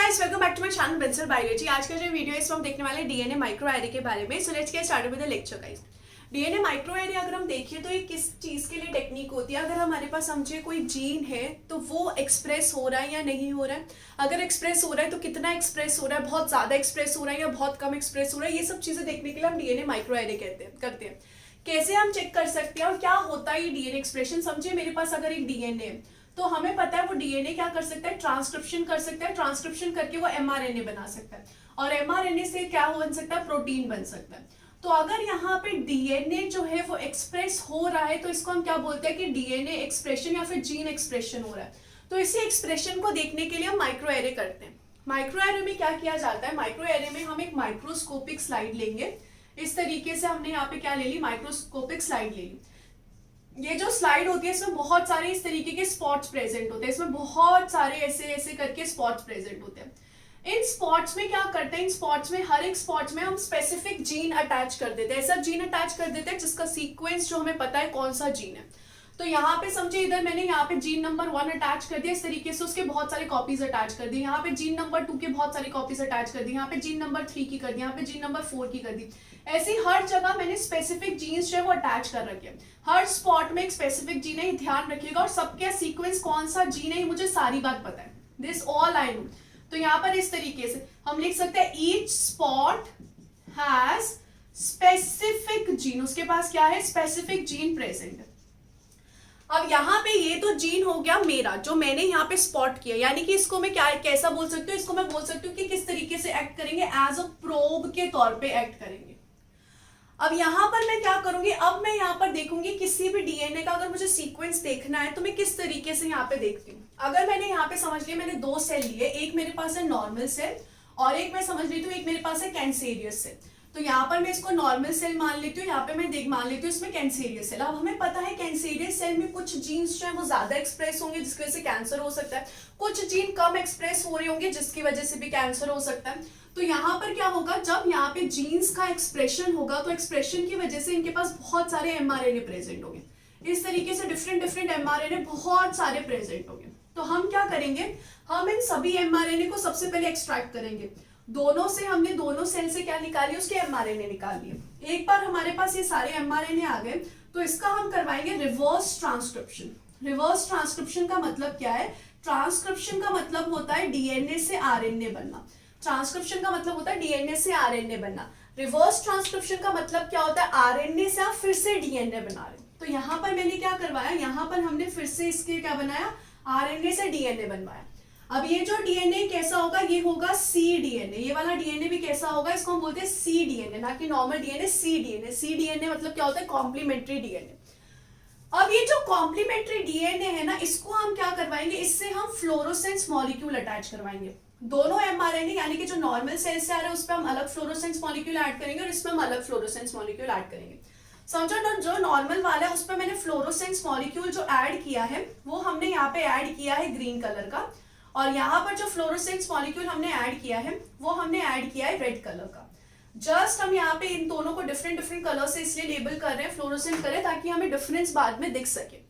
Guys, welcome back to my channel बेंसर biology. आज का जो वीडियो है इसमें हम देखने वाले डीएनए माइक्रो एरे के बारे में। So let's get started with the lecture guys. DNA micro array अगर हम देखें तो ये किस चीज के लिए टेक्निक होती है। अगर हमारे पास समझे कोई जीन है तो वो एक्सप्रेस हो रहा है या नहीं हो रहा है। अगर एक्सप्रेस हो रहा है तो कितना एक्सप्रेस हो रहा है, बहुत ज्यादा एक्सप्रेस हो रहा है या बहुत कम एक्सप्रेस हो रहा है। ये सब चीजें देखने के लिए हम डीएनए माइक्रो एरे करते हैं। कैसे हम चेक कर सकते हैं और क्या होता है ये डीएनए एक्सप्रेशन। समझिए मेरे पास अगर एक डीएनए है तो हमें पता है वो डीएनए क्या कर सकता है, ट्रांसक्रिप्शन कर सकता है। ट्रांसक्रिप्शन करके वो एमआरएनए बना सकता है और एमआरएनए से क्या बन सकता है, प्रोटीन बन सकता है। तो अगर यहाँ पे डीएनए जो है वो एक्सप्रेस हो रहा है तो इसको हम क्या बोलते हैं कि डीएनए एक्सप्रेशन या फिर जीन एक्सप्रेशन हो रहा है। तो इसी एक्सप्रेशन को देखने के लिए हम माइक्रो एरे करते हैं। माइक्रो एरे में क्या किया जाता है, माइक्रो एरे में हम एक माइक्रोस्कोपिक स्लाइड लेंगे। इस तरीके से हमने यहाँ पे क्या ले ली, माइक्रोस्कोपिक स्लाइड ले ली। ये जो स्लाइड होती है इसमें बहुत सारे इस तरीके के स्पॉट्स प्रेजेंट होते हैं। इसमें बहुत सारे ऐसे ऐसे करके स्पॉट्स प्रेजेंट होते हैं। इन स्पॉट्स में क्या करते हैं, इन स्पॉट्स में हर एक स्पॉट्स में हम स्पेसिफिक जीन अटैच कर देते हैं। ऐसा जीन अटैच कर देते हैं जिसका सीक्वेंस जो हमें पता है कौन सा जीन है। तो यहाँ पे समझिए इधर मैंने यहाँ पे जीन नंबर 1 अटैच कर दिया, इस तरीके से उसके बहुत सारे कॉपीज अटैच कर दी। यहाँ पे जीन नंबर 2 के बहुत सारी कॉपीज अटैच कर दी, यहाँ पे जीन नंबर 3 की कर दी, यहाँ पे जीन नंबर 4 की कर दी। ऐसी हर जगह मैंने स्पेसिफिक जीन्स जो है वो अटैच कर रखे हैं। हर स्पॉट में एक स्पेसिफिक जीन है, ध्यान रखिएगा। और सबके सीक्वेंस कौन सा जीन है मुझे सारी बात पता है, दिस ऑल आई नो। तो यहाँ पर इस तरीके से हम लिख सकते हैं each spot has specific gene, उसके पास क्या है, स्पेसिफिक जीन प्रेजेंट है। अब यहाँ पे ये तो जीन हो गया मेरा जो मैंने यहाँ पे स्पॉट किया, यानी कि इसको मैं क्या कैसा बोल सकती हूँ, इसको मैं बोल सकती हूँ कि किस तरीके से एक्ट करेंगे, एज अ प्रोब के तौर पे एक्ट करेंगे। अब यहाँ पर मैं क्या करूंगी, अब मैं यहाँ पर देखूंगी किसी भी डीएनए का अगर मुझे सीक्वेंस देखना है तो मैं किस तरीके से यहाँ पे देखती हूँ। अगर मैंने यहाँ पे समझ लिया मैंने 2 सेल लिए, एक मेरे पास है नॉर्मल सेल और एक मैं समझ लेती हूँ एक मेरे पास है कैंसेरियस सेल। तो यहाँ पर मैं इसको नॉर्मल सेल मान लेती हूँ, यहाँ पे मैं मान लेती हूँ इसमें कैंसेरियस सेल। अब हमें पता है कैंसेरियस सेल में कुछ जीन्स जो है वो ज्यादा एक्सप्रेस होंगे जिसकी वजह से कैंसर हो सकता है, कुछ जीन कम एक्सप्रेस हो रहे होंगे जिसकी वजह से भी कैंसर हो सकता है। तो यहाँ पर क्या होगा, जब यहाँ पे जीन्स का एक्सप्रेशन होगा तो एक्सप्रेशन की वजह से इनके पास बहुत सारे एमआरएनए प्रेजेंट होंगे। इस तरीके से डिफरेंट एमआरएनए बहुत सारे प्रेजेंट होंगे। तो हम क्या करेंगे, हम इन सभी एमआरएनए को सबसे पहले एक्सट्रैक्ट करेंगे। दोनों से हमने दोनों सेल से क्या निकाली, उसके एमआरएनए निकाल लिए। एक बार हमारे पास ये सारे एमआरएनए आ गए तो इसका हम करवाएंगे रिवर्स ट्रांसक्रिप्शन। रिवर्स ट्रांसक्रिप्शन का मतलब क्या है, ट्रांसक्रिप्शन का मतलब होता है डीएनए से आरएनए बनना। ट्रांसक्रिप्शन का मतलब होता है डीएनए से आरएनए बनना। रिवर्स ट्रांसक्रिप्शन का मतलब क्या होता है, आरएनए से आप फिर से डीएनए बना रहे। तो यहाँ पर मैंने क्या करवाया, यहाँ पर हमने फिर से इसके क्या बनाया, आरएनए से डीएनए बनवाया। अब ये जो डीएनए कैसा होगा, ये होगा सी डीएनए। ये वाला डीएनए भी कैसा होगा, इसको हम बोलते हैं सी डीएनए, ना कि नॉर्मल डीएनए, सी डीएनए। सी डीएनए मतलब क्या होता है, कॉम्प्लीमेंट्री डीएनए। अब ये जो कॉम्प्लीमेंट्री डीएनए है ना, इसको हम क्या करवाएंगे, इससे हम फ्लोरोसेंस मॉलिक्यूल अटैच करवाएंगे। दोनों एमआरएनए यानी कि जो नॉर्मल सेल से आ रहा है उस पर हम अलग फ्लोरोसेंस मॉलिक्यूल ऐड करेंगे और इसमें हम अलग फ्लोरोसेंस मॉलिक्यूल ऐड करेंगे। समझो ना, जो नॉर्मल वाला है उस पर मैंने फ्लोरोसेंस मॉलिक्यूल जो ऐड किया है वो हमने यहाँ पे ऐड किया है ग्रीन कलर का, और यहाँ पर जो फ्लोरोसेंस मॉलिक्यूल हमने ऐड किया है वो हमने ऐड किया है रेड कलर का। जस्ट हम यहाँ पे इन दोनों को डिफरेंट कलर से इसलिए लेबल कर रहे हैं, फ्लोरोसेंट करें, ताकि हमें डिफरेंस बाद में दिख सके।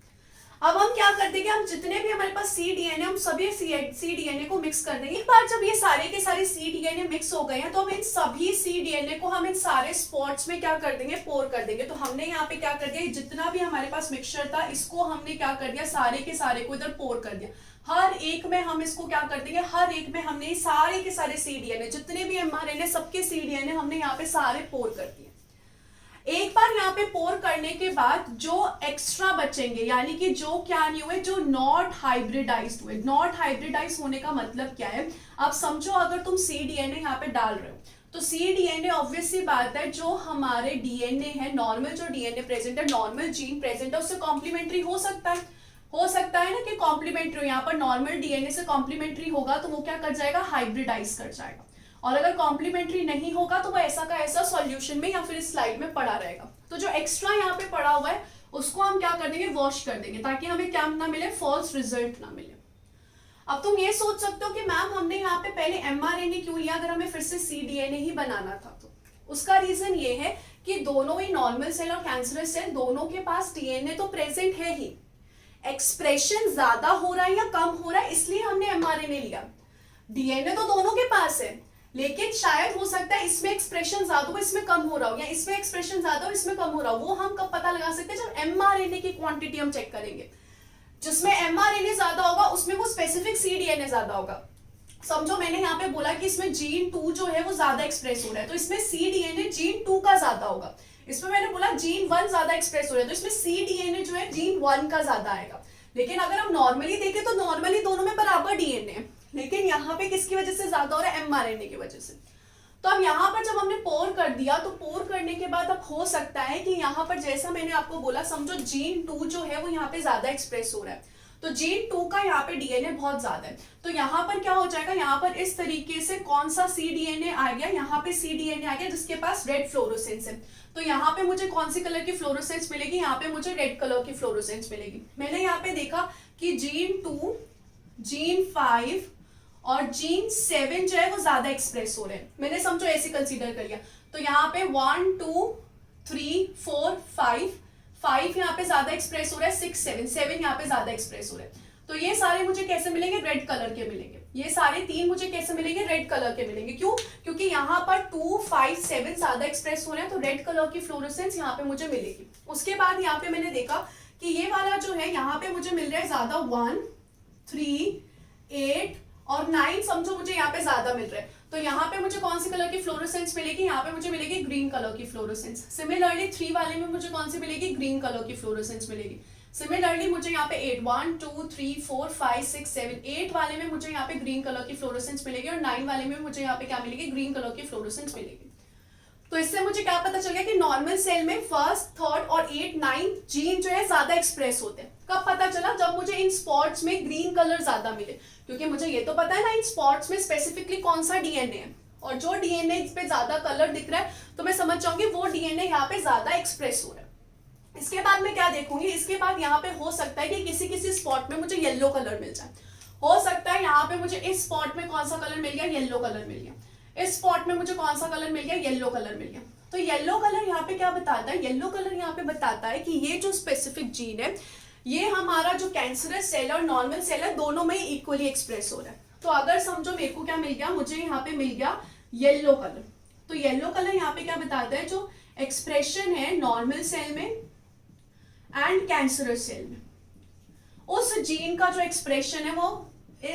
अब हम क्या कर देंगे, हम जितने भी हमारे पास सी डीएनए हम सभी सी डीएनए को मिक्स कर देंगे। एक बार जब ये सारे के सारे सी डीएनए मिक्स हो गए हैं तो हम इन सभी सी डीएनए को हम इन सारे स्पॉट्स में क्या कर देंगे, पोर कर देंगे। तो हमने यहाँ पे क्या कर दिया, जितना भी हमारे पास मिक्सचर था इसको हमने क्या कर दिया, सारे के सारे को इधर पोर कर दिया। हर एक में हम इसको क्या कर देंगे, हर एक में हमने सारे के सारे सी डीएनए जितने भी एमआरएनए सबके सी डीएनए हमने यहाँ पे सारे पोर कर दिए। एक बार यहाँ पे पोर करने के बाद जो एक्स्ट्रा बचेंगे, यानी कि जो क्या नहीं हुए, जो नॉट हाइब्रिडाइज्ड हुए। नॉट हाइब्रिडाइज होने का मतलब क्या है, आप समझो अगर तुम सी डीएनए यहाँ पे डाल रहे हो तो सी डीएनए ऑब्वियस सी बात है जो हमारे डीएनए है, नॉर्मल जो डीएनए प्रेजेंट है, नॉर्मल जीन प्रेजेंट है, उससे कॉम्प्लीमेंट्री हो सकता है ना कि कॉम्प्लीमेंट्री। यहाँ पर नॉर्मल डीएनए से कॉम्प्लीमेंट्री होगा तो वो क्या कर जाएगा, हाइब्रिडाइज कर जाएगा। और अगर कॉम्प्लीमेंट्री नहीं होगा तो वो ऐसा का ऐसा सॉल्यूशन में या फिर स्लाइड में पड़ा रहेगा। तो जो एक्स्ट्रा यहाँ पे पड़ा हुआ है उसको हम क्या कर देंगे, वॉश कर देंगे, ताकि हमें क्या ना मिले, फॉल्स रिजल्ट ना मिले। अब तुम ये सोच सकते हो कि मैम हमने यहाँ पे पहले एमआरएनए क्यों लिया अगर हमें फिर से सी डीएनए ही बनाना था। तो उसका रीजन ये है कि दोनों ही नॉर्मल सेल और कैंसरस सेल दोनों के पास डीएनए तो प्रेजेंट है ही, एक्सप्रेशन ज्यादा हो रहा है या कम हो रहा है इसलिए हमने एमआरएनए लिया। डीएनए तो दोनों के पास है, लेकिन शायद हो सकता है इसमें एक्सप्रेशन ज्यादा हो, इसमें कम हो रहा हो, या इसमें एक्सप्रेशन ज्यादा हो, इसमें कम हो रहा हो। वो हम कब पता लगा सकते हैं? जब एमआरएनए की क्वांटिटी हम चेक करेंगे। जिसमें एमआरएनए ज्यादा होगा उसमें वो स्पेसिफिक सीडीएनए ज्यादा होगा। समझो मैंने यहाँ पे बोला कि इसमें जीन 2 जो है वो ज्यादा एक्सप्रेस हो रहा है, तो इसमें सीडीएनए जीन 2 का ज्यादा होगा। इसमें मैंने बोला जीन 1 ज्यादा एक्सप्रेस हो रहा है, तो इसमें सीडीएनए जो है जीन 1 का ज्यादा आएगा। लेकिन अगर हम नॉर्मली देखें तो नॉर्मली दोनों में बराबर डीएनए है, लेकिन यहाँ पे किसकी वजह से ज्यादा हो रहा है? एमआरएनए की वजह से। तो अब यहाँ पर जब हमने पोर कर दिया, तो पोर करने के बाद अब हो सकता है कि यहाँ पर जैसा मैंने आपको बोला, समझो जीन 2 जो है वो यहाँ पे ज्यादा एक्सप्रेस हो रहा है, तो जीन 2 का यहाँ पे डीएनए बहुत ज्यादा है। तो यहाँ पर क्या हो जाएगा? यहाँ पर इस तरीके से कौन सा सीडीएनए आ गया? यहाँ पे सीडीएनए आ गया जिसके पास रेड फ्लोरोसेंस है। तो यहाँ पे मुझे कौन सी कलर की फ्लोरोसेंस मिलेगी? यहाँ पे मुझे रेड कलर की फ्लोरोसेंस मिलेगी। मैंने यहाँ पे देखा कि जीन 2, जीन 5 और जीन 7 जो है वो ज्यादा एक्सप्रेस हो रहे हैं। मैंने समझो ऐसे कंसीडर कर लिया। तो यहाँ पे 1 2 3 4 5 यहाँ पे ज्यादा एक्सप्रेस हो रहा है, 6 7 यहाँ पे ज्यादा एक्सप्रेस हो रहा है। तो ये सारे मुझे कैसे मिलेंगे? रेड कलर के मिलेंगे। ये सारे 3 मुझे कैसे मिलेंगे? रेड कलर के मिलेंगे। क्यों? क्योंकि यहाँ पर 2 5 7 ज्यादा एक्सप्रेस हो रहे हैं, तो रेड कलर की फ्लोरोसेंस यहाँ पे मुझे मिलेगी। उसके बाद यहाँ पे मैंने देखा कि ये वाला जो है यहाँ पे मुझे मिल रहा है ज्यादा, 1 3 8 और 9 समझो मुझे यहाँ पे ज्यादा मिल रहा है। तो यहाँ पे मुझे कौन सी कलर की फ्लोरोसेंस मिलेगी? यहाँ पे मुझे मिलेगी ग्रीन कलर की फ्लोरोसेंस। सिमिलरली 3 वाले में मुझे कौन सी मिलेगी? ग्रीन कलर की फ्लोरोसेंस मिलेगी। सिमिलरली मुझे यहाँ पे 8 1 2 3 4 5 6 7 8 वाले में मुझे यहाँ पे ग्रीन कलर की फ्लोरोसेंस मिलेगी, और 9 वाले में मुझे यहाँ पे क्या मिलेगी? ग्रीन कलर की फ्लोरोसेंस मिलेगी। तो इससे मुझे क्या पता चल गया कि नॉर्मल सेल में फर्स्ट, थर्ड और 8 9 जीन जो है ज्यादा एक्सप्रेस होते हैं। कब पता चला? जब मुझे इन स्पॉट्स में ग्रीन कलर ज्यादा मिले, क्योंकि मुझे ये तो पता है ना इन स्पॉट्स में स्पेसिफिकली कौन सा डीएनए है, और जो डीएनए इस पे ज्यादा कलर दिख रहा है तो मैं समझ जाऊंगी वो डीएनए यहाँ पे ज्यादा एक्सप्रेस हो रहा है। इसके बाद मैं क्या देखूंगी? इसके बाद यहाँ पे हो सकता है कि किसी किसी स्पॉट में मुझे येलो कलर मिल जाए। हो सकता है यहाँ पे मुझे इस स्पॉट में कौन सा कलर मिल गया? येलो कलर मिल गया। इस स्पॉट में मुझे कौन सा कलर मिल गया? येलो कलर मिल गया। तो येलो कलर यहाँ पे क्या बताता है? येलो कलर यहाँ पे बताता है कि ये जो स्पेसिफिक जीन है, ये हमारा जो कैंसरस सेल और नॉर्मल सेल है दोनों में इक्वली एक्सप्रेस हो रहा है। तो अगर समझो मेरे को क्या मिल गया? मुझे यहाँ पे मिल गया येलो कलर। तो येलो कलर यहाँ पे क्या बताता है? जो एक्सप्रेशन है नॉर्मल सेल में एंड कैंसरस सेल में, उस जीन का जो एक्सप्रेशन है वो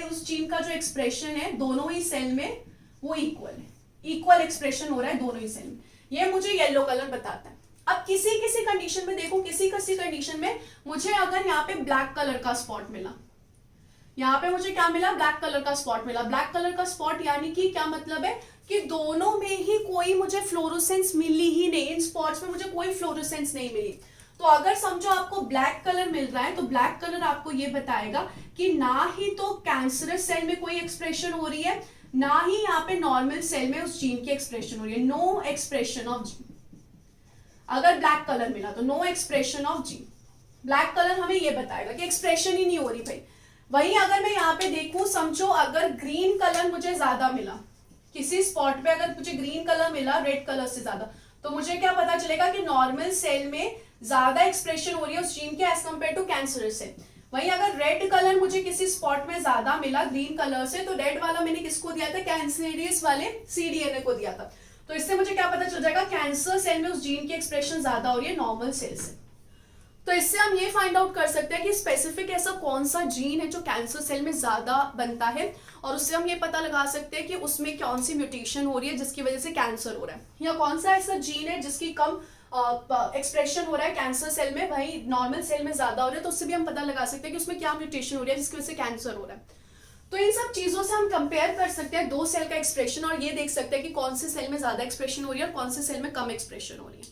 उस जीन का जो एक्सप्रेशन है दोनों ही सेल में वो इक्वल है, इक्वल एक्सप्रेशन हो रहा है दोनों ही सेल में। ये मुझे येलो कलर बताता है। अब किसी किसी कंडीशन में देखो, किसी किसी कंडीशन में मुझे अगर यहाँ पे ब्लैक कलर का स्पॉट मिला, यहाँ पे मुझे क्या मिला? ब्लैक कलर का स्पॉट मिला। ब्लैक कलर का स्पॉट यानी कि क्या मतलब है? कि दोनों में ही कोई मुझे फ्लोरोसेंस मिली ही नहीं, इन स्पॉट्स में मुझे कोई फ्लोरोसेंस नहीं मिली। तो अगर समझो आपको ब्लैक कलर मिल रहा है, तो ब्लैक कलर आपको ये बताएगा कि ना ही तो कैंसरस सेल में कोई एक्सप्रेशन हो रही है, ना ही यहाँ पे नॉर्मल सेल में उस जीन की एक्सप्रेशन हो रही है। No expression of gene. अगर ब्लैक कलर मिला तो no expression of gene. Black colour हमें ये बताएगा कि एक्सप्रेशन ही नहीं हो रही भाई। वहीं अगर मैं यहाँ पे देखूं, समझो अगर ग्रीन कलर मुझे ज्यादा मिला, किसी स्पॉट पे अगर मुझे ग्रीन कलर मिला रेड कलर से ज्यादा, तो मुझे क्या पता चलेगा कि नॉर्मल सेल में ज्यादा एक्सप्रेशन हो रही है उस जीन के as compared to cancerous cell. वहीं अगर रेड कलर मुझे किसी स्पॉट में ज्यादा मिला ग्रीन कलर से, तो रेड वाला मैंने किसको दिया था? कैंसरियस वाले सीडीएनए को दिया था। तो इससे मुझे क्या पता चल जाएगा? कैंसर सेल में उस जीन की एक्सप्रेशन ज्यादा हो रही है नॉर्मल सेल से। तो इससे हम ये फाइंड आउट कर सकते हैं कि स्पेसिफिक ऐसा कौन सा जीन है जो कैंसर सेल में ज्यादा बनता है, और उससे हम ये पता लगा सकते हैं कि उसमें कौन सी म्यूटेशन हो रही है जिसकी वजह से कैंसर हो रहा है, या कौन सा ऐसा जीन है जिसकी कम एक्सप्रेशन हो रहा है कैंसर सेल में, भाई नॉर्मल सेल में ज्यादा हो रहा है। तो उससे भी हम पता लगा सकते हैं कि उसमें क्या म्यूटेशन हो रही है जिसकी वजह से कैंसर हो रहा है। तो इन सब चीजों से हम कंपेयर कर सकते हैं दो सेल का एक्सप्रेशन, और ये देख सकते हैं कि कौन से सेल में ज्यादा एक्सप्रेशन हो रही है और कौन से सेल में कम एक्सप्रेशन हो रही है।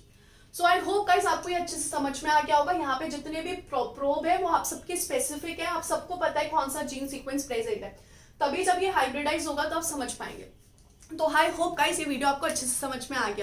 सो आई होप गाइस आपको ये अच्छे से समझ में आ गया होगा। यहाँ पे जितने भी प्रोब है वो आप सबके स्पेसिफिक है, आप सबको पता है कौन सा जीन सीक्वेंस प्रेजेंट है, तभी जब ये हाइब्रिडाइज होगा तो आप समझ पाएंगे। तो आई होप गाइस ये वीडियो आपको अच्छे से समझ में आ गया।